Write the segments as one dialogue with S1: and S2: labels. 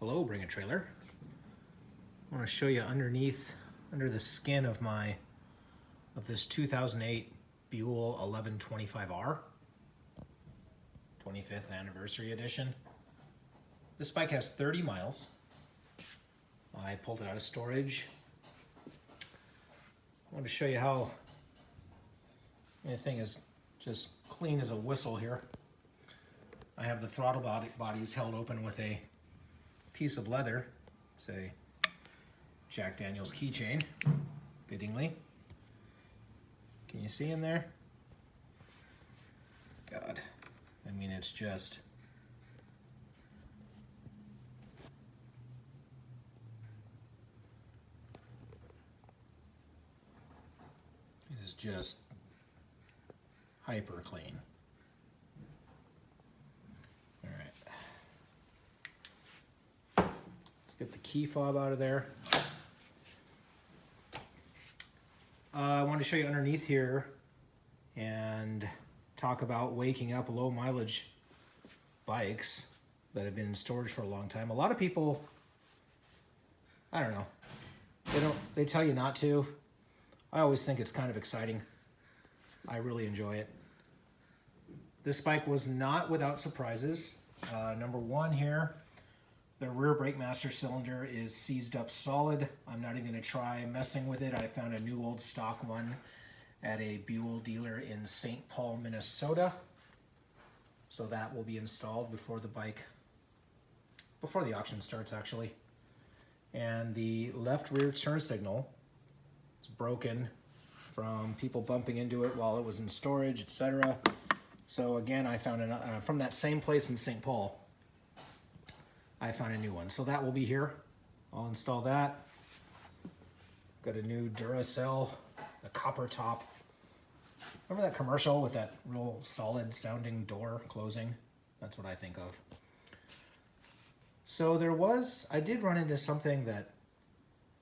S1: Hello, Bring a Trailer. I want to show you under the skin of this 2008 Buell 1125R, 25th anniversary edition. This bike has 30 miles. I pulled it out of storage. I want to show you how the thing is just clean as a whistle here. I have the throttle bodies held open with a piece of leather. It's a Jack Daniels keychain, fittingly. Can you see in there? God, I mean, it's just... It is just hyper clean. All right. Let's get the key fob out of there. I want to show you underneath here and talk about waking up low mileage bikes that have been in storage for a long time. A lot of people, I don't know, they tell you not to. I always think it's kind of exciting. I really enjoy it. This bike was not without surprises. Number one here, the rear brake master cylinder is seized up solid. I'm not even going to try messing with it. I found a new old stock one at a Buell dealer in St. Paul, Minnesota. So that will be installed before the auction starts, actually. And the left rear turn signal is broken from people bumping into it while it was in storage, etc. So again, I found from that same place in St. Paul, I found a new one. So that will be here. I'll install that. Got a new Duracell, a copper top. Remember that commercial with that real solid sounding door closing? That's what I think of. So I did run into something that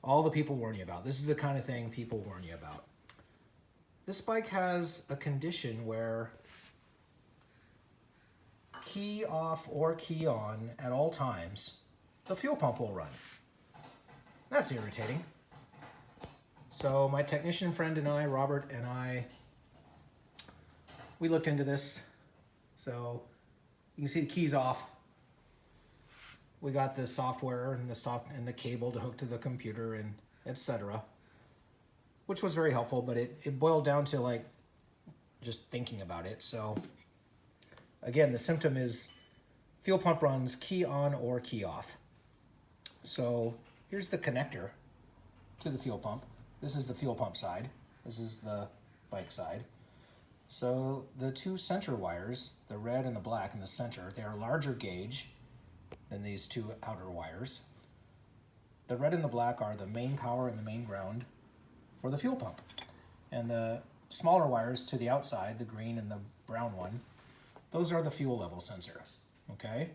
S1: all the people warn you about. This is the kind of thing people warn you about. This bike has a condition where key off or key on at all times, the fuel pump will run. That's irritating. So my technician friend and I, Robert and I, we looked into this. So you can see the keys off. We got the software and the cable to hook to the computer and etc., which was very helpful, but it boiled down to like just thinking about it. So again, the symptom is fuel pump runs key on or key off. So here's the connector to the fuel pump. This is the fuel pump side. This is the bike side. So the two center wires, the red and the black in the center, they are larger gauge than these two outer wires. The red and the black are the main power and the main ground for the fuel pump. And the smaller wires to the outside, the green and the brown one, those are the fuel level sensor, okay?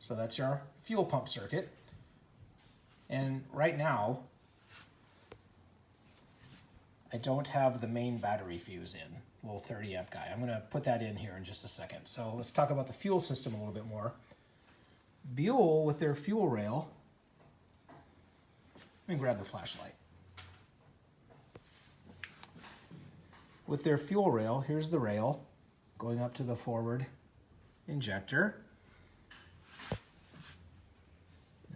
S1: So that's your fuel pump circuit. And right now, I don't have the main battery fuse in, little 30 amp guy. I'm gonna put that in here in just a second. So let's talk about the fuel system a little bit more. Buell, with their fuel rail, let me grab the flashlight. With their fuel rail, here's the rail going up to the forward injector.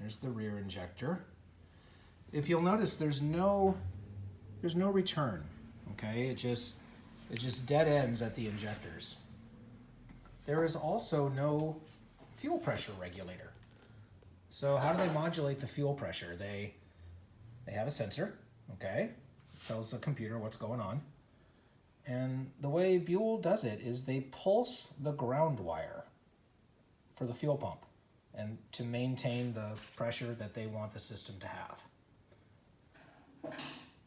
S1: There's the rear injector. If you'll notice, there's no return, okay? It just dead ends at the injectors. There is also no fuel pressure regulator. So how do they modulate the fuel pressure? They have a sensor, okay? It tells the computer what's going on. And the way Buell does it is they pulse the ground wire for the fuel pump and to maintain the pressure that they want the system to have.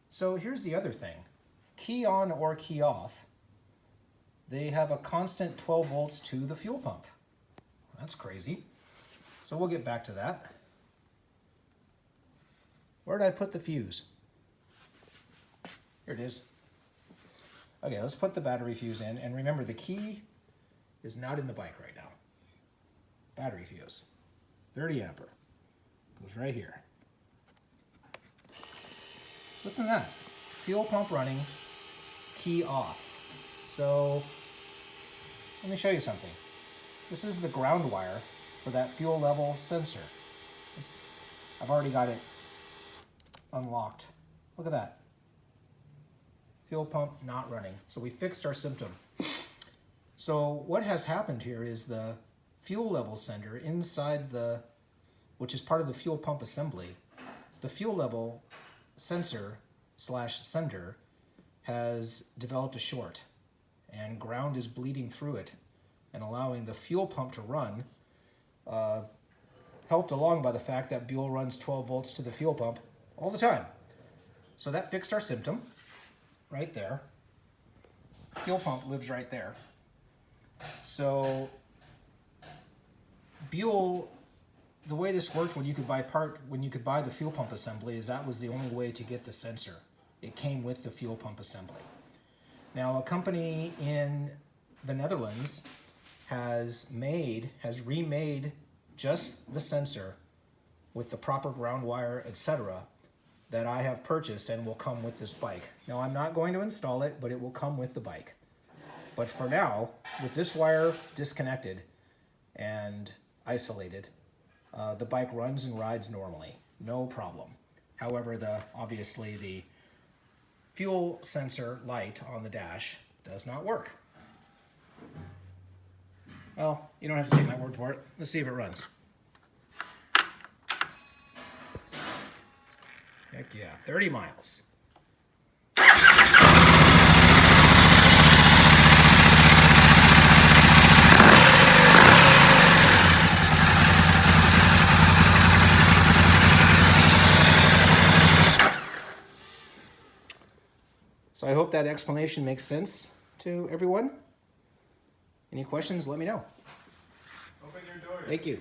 S1: So here's the other thing. Key on or key off, they have a constant 12 volts to the fuel pump. That's crazy. So we'll get back to that. Where did I put the fuse? Here it is. Okay, let's put the battery fuse in, and remember the key is not in the bike right now. Battery fuse, 30 ampere. Goes right here. Listen to that. Fuel pump running, key off. So let me show you something. This is the ground wire for that fuel level sensor. I've already got it unlocked. Look at that. Fuel pump not running. So we fixed our symptom. So what has happened here is the fuel level sender inside the, which is part of the fuel pump assembly, the fuel level sensor slash sender has developed a short, and ground is bleeding through it and allowing the fuel pump to run, helped along by the fact that Buell runs 12 volts to the fuel pump all the time. So that fixed our symptom right there. Fuel pump lives right there. So Buell, the way this worked when you could buy the fuel pump assembly is that was the only way to get the sensor. It came with the fuel pump assembly. Now a company in the Netherlands has remade just the sensor with the proper ground wire, etc., that I have purchased and will come with this bike. Now I'm not going to install it, but it will come with the bike. But for now, with this wire disconnected and isolated, the bike runs and rides normally, no problem. However, obviously the fuel sensor light on the dash does not work. Well, you don't have to take my word for it. Let's see if it runs. Heck yeah, 30 miles. So I hope that explanation makes sense to everyone. Any questions, let me know.
S2: Open your doors.
S1: Thank you.